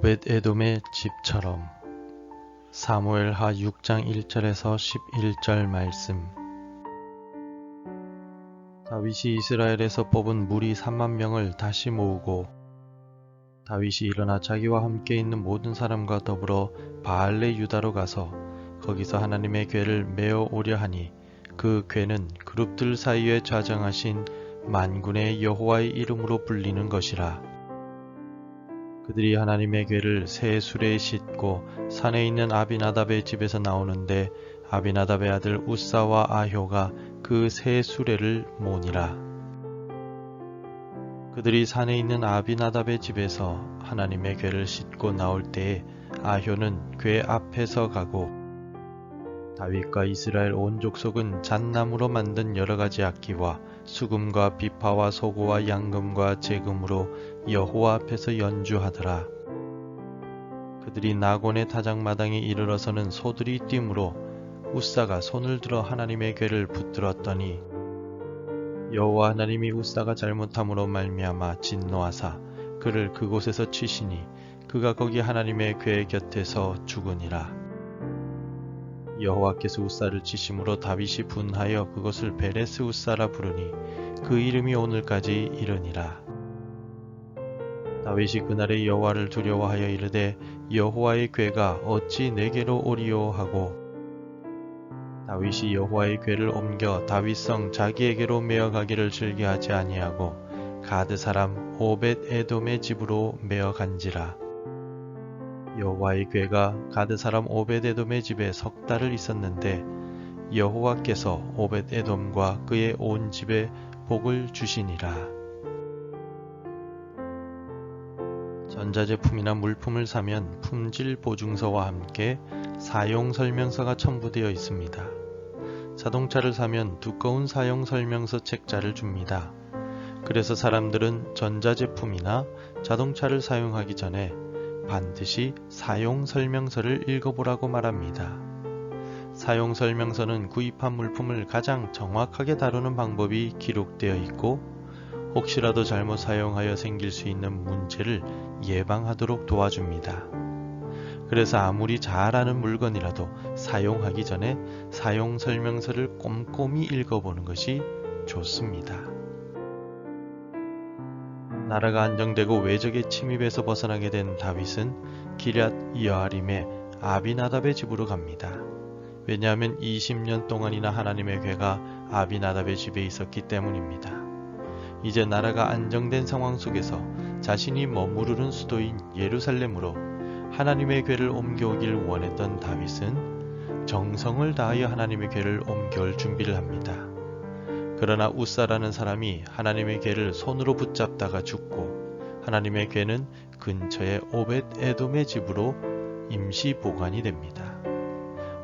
오벳에돔의 집처럼. 사무엘하 6장 1절에서 11절 말씀. 다윗이 이스라엘에서 뽑은 무리 3만 명을 다시 모으고 다윗이 일어나 자기와 함께 있는 모든 사람과 더불어 바알레 유다로 가서 거기서 하나님의 궤를 메어 오려 하니 그 궤는 그룹들 사이에 좌정하신 만군의 여호와의 이름으로 불리는 것이라. 그들이 하나님의 궤를 새 수레에 싣고 산에 있는 아비나답의 집에서 나오는데 아비나답의 아들 우사와 아효가 그 새 수레를 모니라. 그들이 산에 있는 아비나답의 집에서 하나님의 궤를 싣고 나올 때에 아효는 궤 앞에서 가고 다윗과 이스라엘 온 족속은 잣나무로 만든 여러 가지 악기와 수금과 비파와 소고와 양금과 제금으로 여호와 앞에서 연주하더라. 그들이 나곤의 타작마당에 이르러서는 소들이 뛰므로 우사가 손을 들어 하나님의 궤를 붙들었더니 여호와 하나님이 우사가 잘못함으로 말미암아 진노하사 그를 그곳에서 치시니 그가 거기 하나님의 궤 곁에서 죽으니라. 여호와께서 우사를 치심으로 다윗이 분하여 그것을 베레스 우사라 부르니 그 이름이 오늘까지 이르니라. 다윗이 그날에 여호와를 두려워하여 이르되 여호와의 궤가 어찌 내게로 오리요 하고 다윗이 여호와의 궤를 옮겨 다윗성 자기에게로 메어가기를 즐겨하지 아니하고 가드 사람 오벳에돔의 집으로 메어간지라. 여호와의 궤가 가드 사람 오벳에돔의 집에 석 달을 있었는데 여호와께서 오벳에돔과 그의 온 집에 복을 주시니라. 전자제품이나 물품을 사면 품질 보증서와 함께 사용 설명서가 첨부되어 있습니다. 자동차를 사면 두꺼운 사용 설명서 책자를 줍니다. 그래서 사람들은 전자제품이나 자동차를 사용하기 전에 반드시 사용 설명서를 읽어보라고 말합니다. 사용 설명서는 구입한 물품을 가장 정확하게 다루는 방법이 기록되어 있고 혹시라도 잘못 사용하여 생길 수 있는 문제를 예방하도록 도와줍니다. 그래서 아무리 잘 아는 물건이라도 사용하기 전에 사용 설명서를 꼼꼼히 읽어보는 것이 좋습니다. 나라가 안정되고 외적의 침입에서 벗어나게 된 다윗은 기럇 여아림의 아비나답의 집으로 갑니다. 왜냐하면 20년 동안이나 하나님의 궤가 아비나답의 집에 있었기 때문입니다. 이제 나라가 안정된 상황 속에서 자신이 머무르는 수도인 예루살렘으로 하나님의 궤를 옮겨오길 원했던 다윗은 정성을 다하여 하나님의 궤를 옮겨올 준비를 합니다. 그러나 우사라는 사람이 하나님의 궤를 손으로 붙잡다가 죽고 하나님의 궤는 근처의 오벳에돔의 집으로 임시 보관이 됩니다.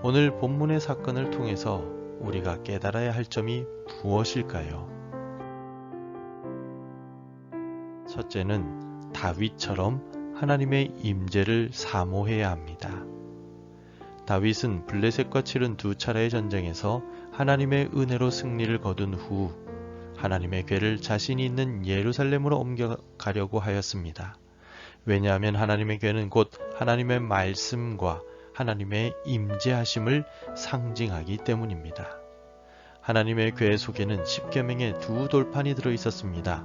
오늘 본문의 사건을 통해서 우리가 깨달아야 할 점이 무엇일까요? 첫째는 다윗처럼 하나님의 임재를 사모해야 합니다. 다윗은 블레셋과 치른 두 차례의 전쟁에서 하나님의 은혜로 승리를 거둔 후 하나님의 궤를 자신이 있는 예루살렘으로 옮겨가려고 하였습니다. 왜냐하면 하나님의 궤는 곧 하나님의 말씀과 하나님의 임재하심을 상징하기 때문입니다. 하나님의 궤 속에는 십계명의 두 돌판이 들어있었습니다.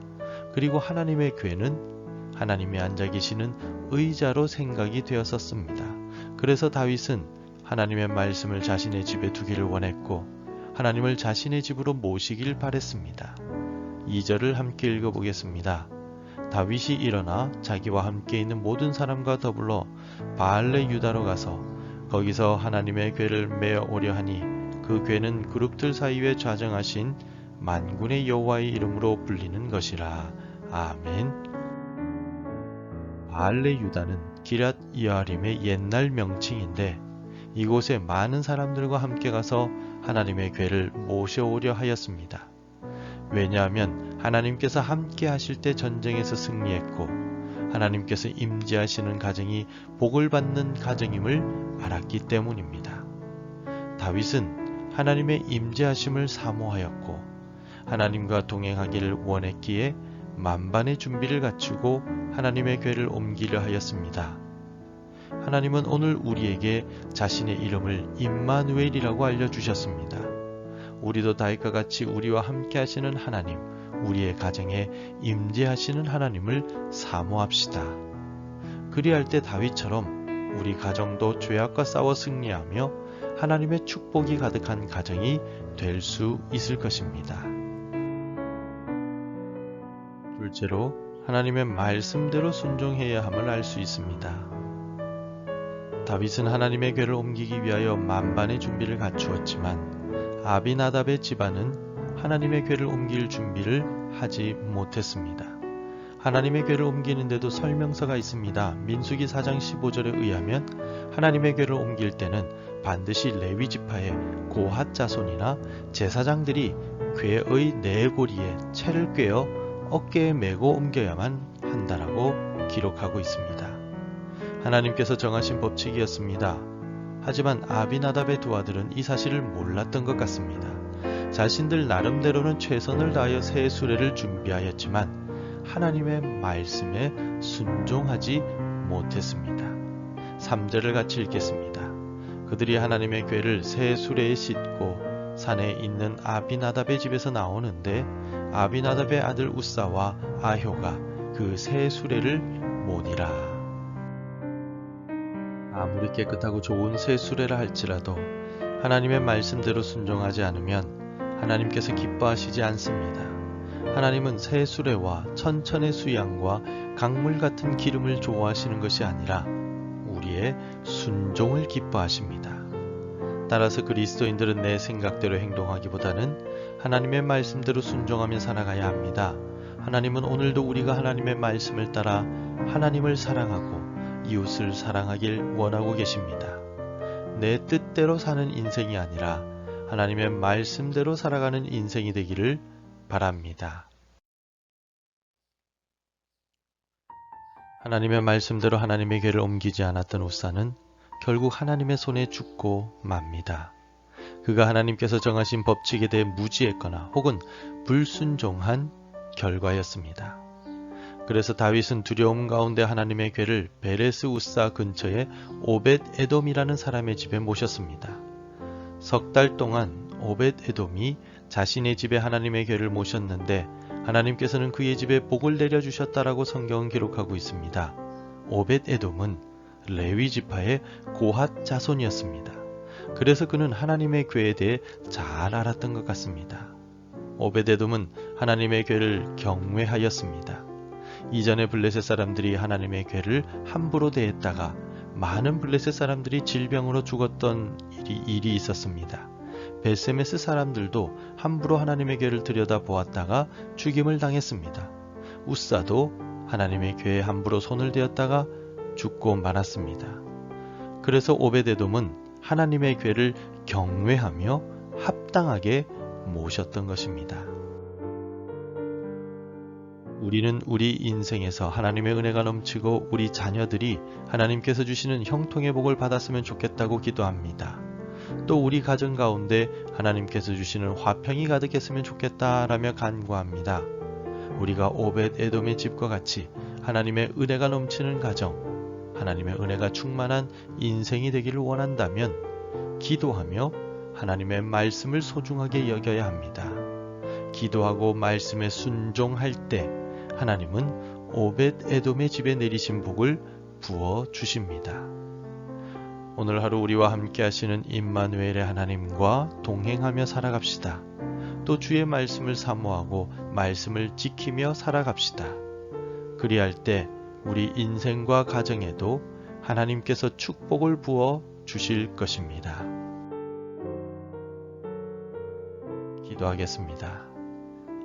그리고 하나님의 궤는 하나님이 앉아 계시는 의자로 생각이 되었었습니다. 그래서 다윗은 하나님의 말씀을 자신의 집에 두기를 원했고 하나님을 자신의 집으로 모시길 바랬습니다. 2절을 함께 읽어보겠습니다. 다윗이 일어나 자기와 함께 있는 모든 사람과 더불어 바알레 유다로 가서 거기서 하나님의 궤를 메어 오려 하니 그 궤는 그룹들 사이에 좌정하신 만군의 여호와의 이름으로 불리는 것이라. 아멘. 바알레 유다는 기럇 여아림의 옛날 명칭인데 이곳에 많은 사람들과 함께 가서 하나님의 궤를 모셔오려 하였습니다. 왜냐하면 하나님께서 함께 하실 때 전쟁에서 승리했고 하나님께서 임재하시는 가정이 복을 받는 가정임을 알았기 때문입니다. 다윗은 하나님의 임재하심을 사모하였고 하나님과 동행하기를 원했기에 만반의 준비를 갖추고 하나님의 궤를 옮기려 하였습니다. 하나님은 오늘 우리에게 자신의 이름을 임마누엘이라고 알려주셨습니다. 우리도 다윗과 같이 우리와 함께 하시는 하나님, 우리의 가정에 임재하시는 하나님을 사모합시다. 그리할 때 다윗처럼 우리 가정도 죄악과 싸워 승리하며 하나님의 축복이 가득한 가정이 될 수 있을 것입니다. 둘째로 하나님의 말씀대로 순종해야 함을 알 수 있습니다. 다윗은 하나님의 궤를 옮기기 위하여 만반의 준비를 갖추었지만 아비나답의 집안은 하나님의 궤를 옮길 준비를 하지 못했습니다. 하나님의 궤를 옮기는데도 설명서가 있습니다. 민수기 4장 15절에 의하면 하나님의 궤를 옮길 때는 반드시 레위 지파의 고핫 자손이나 제사장들이 궤의 네고리에 채를 꿰어 어깨에 메고 옮겨야만 한다라고 기록하고 있습니다. 하나님께서 정하신 법칙이었습니다. 하지만 아비나답의 두 아들은 이 사실을 몰랐던 것 같습니다. 자신들 나름대로는 최선을 다하여 새 수레를 준비하였지만 하나님의 말씀에 순종하지 못했습니다. 3절을 같이 읽겠습니다. 그들이 하나님의 궤를 새 수레에 싣고 산에 있는 아비나답의 집에서 나오는데 아비나답의 아들 우사와 아효가 그 새 수레를 모니라. 아무리 깨끗하고 좋은 새 수레라 할지라도 하나님의 말씀대로 순종하지 않으면 하나님께서 기뻐하시지 않습니다. 하나님은 새 수레와 천천의 수양과 강물 같은 기름을 좋아하시는 것이 아니라 우리의 순종을 기뻐하십니다. 따라서 그리스도인들은 내 생각대로 행동하기보다는 하나님의 말씀대로 순종하며 살아가야 합니다. 하나님은 오늘도 우리가 하나님의 말씀을 따라 하나님을 사랑하고 이웃을 사랑하길 원하고 계십니다. 내 뜻대로 사는 인생이 아니라 하나님의 말씀대로 살아가는 인생이 되기를 바랍니다. 하나님의 말씀대로 하나님의 궤를 옮기지 않았던 우사는 결국 하나님의 손에 죽고 맙니다. 그가 하나님께서 정하신 법칙에 대해 무지했거나 혹은 불순종한 결과였습니다. 그래서 다윗은 두려움 가운데 하나님의 궤를 베레스 우사 근처에 오벳 에돔이라는 사람의 집에 모셨습니다. 석 달 동안 오벳 에돔이 자신의 집에 하나님의 궤를 모셨는데 하나님께서는 그의 집에 복을 내려주셨다라고 성경은 기록하고 있습니다. 오벳 에돔은 레위 지파의 고핫 자손이었습니다. 그래서 그는 하나님의 궤에 대해 잘 알았던 것 같습니다. 오벳 에돔은 하나님의 궤를 경외하였습니다. 이전에 블레셋 사람들이 하나님의 궤를 함부로 대했다가 많은 블레셋 사람들이 질병으로 죽었던 일이 있었습니다. 벳세메스 사람들도 함부로 하나님의 궤를 들여다보았다가 죽임을 당했습니다. 우사도 하나님의 궤에 함부로 손을 대었다가 죽고 말았습니다. 그래서 오벳에돔은 하나님의 궤를 경외하며 합당하게 모셨던 것입니다. 우리는 우리 인생에서 하나님의 은혜가 넘치고 우리 자녀들이 하나님께서 주시는 형통의 복을 받았으면 좋겠다고 기도합니다. 또 우리 가정 가운데 하나님께서 주시는 화평이 가득했으면 좋겠다라며 간구합니다. 우리가 오벳 에돔의 집과 같이 하나님의 은혜가 넘치는 가정, 하나님의 은혜가 충만한 인생이 되기를 원한다면 기도하며 하나님의 말씀을 소중하게 여겨야 합니다. 기도하고 말씀에 순종할 때 하나님은 오벳 에돔의 집에 내리신 복을 부어 주십니다. 오늘 하루 우리와 함께 하시는 임마누엘의 하나님과 동행하며 살아갑시다. 또 주의 말씀을 사모하고 말씀을 지키며 살아갑시다. 그리할 때 우리 인생과 가정에도 하나님께서 축복을 부어 주실 것입니다. 기도하겠습니다.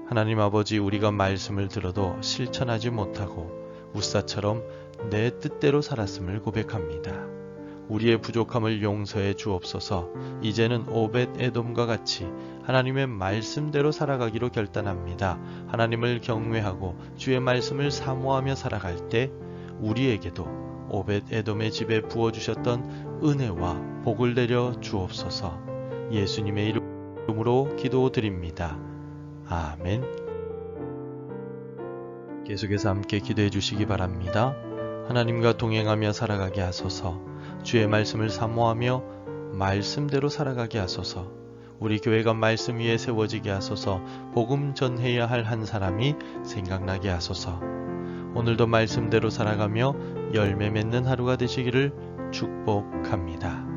하나님 아버지, 우리가 말씀을 들어도 실천하지 못하고 우사처럼 내 뜻대로 살았음을 고백합니다. 우리의 부족함을 용서해 주옵소서. 이제는 오벳 에돔과 같이 하나님의 말씀대로 살아가기로 결단합니다. 하나님을 경외하고 주의 말씀을 사모하며 살아갈 때 우리에게도 오벳 에돔의 집에 부어주셨던 은혜와 복을 내려 주옵소서. 예수님의 이름으로 기도드립니다. 아멘. 계속해서 함께 기도해 주시기 바랍니다. 하나님과 동행하며 살아가게 하소서. 주의 말씀을 사모하며 말씀대로 살아가게 하소서. 우리 교회가 말씀 위에 세워지게 하소서. 복음 전해야 할 한 사람이 생각나게 하소서. 오늘도 말씀대로 살아가며 열매 맺는 하루가 되시기를 축복합니다.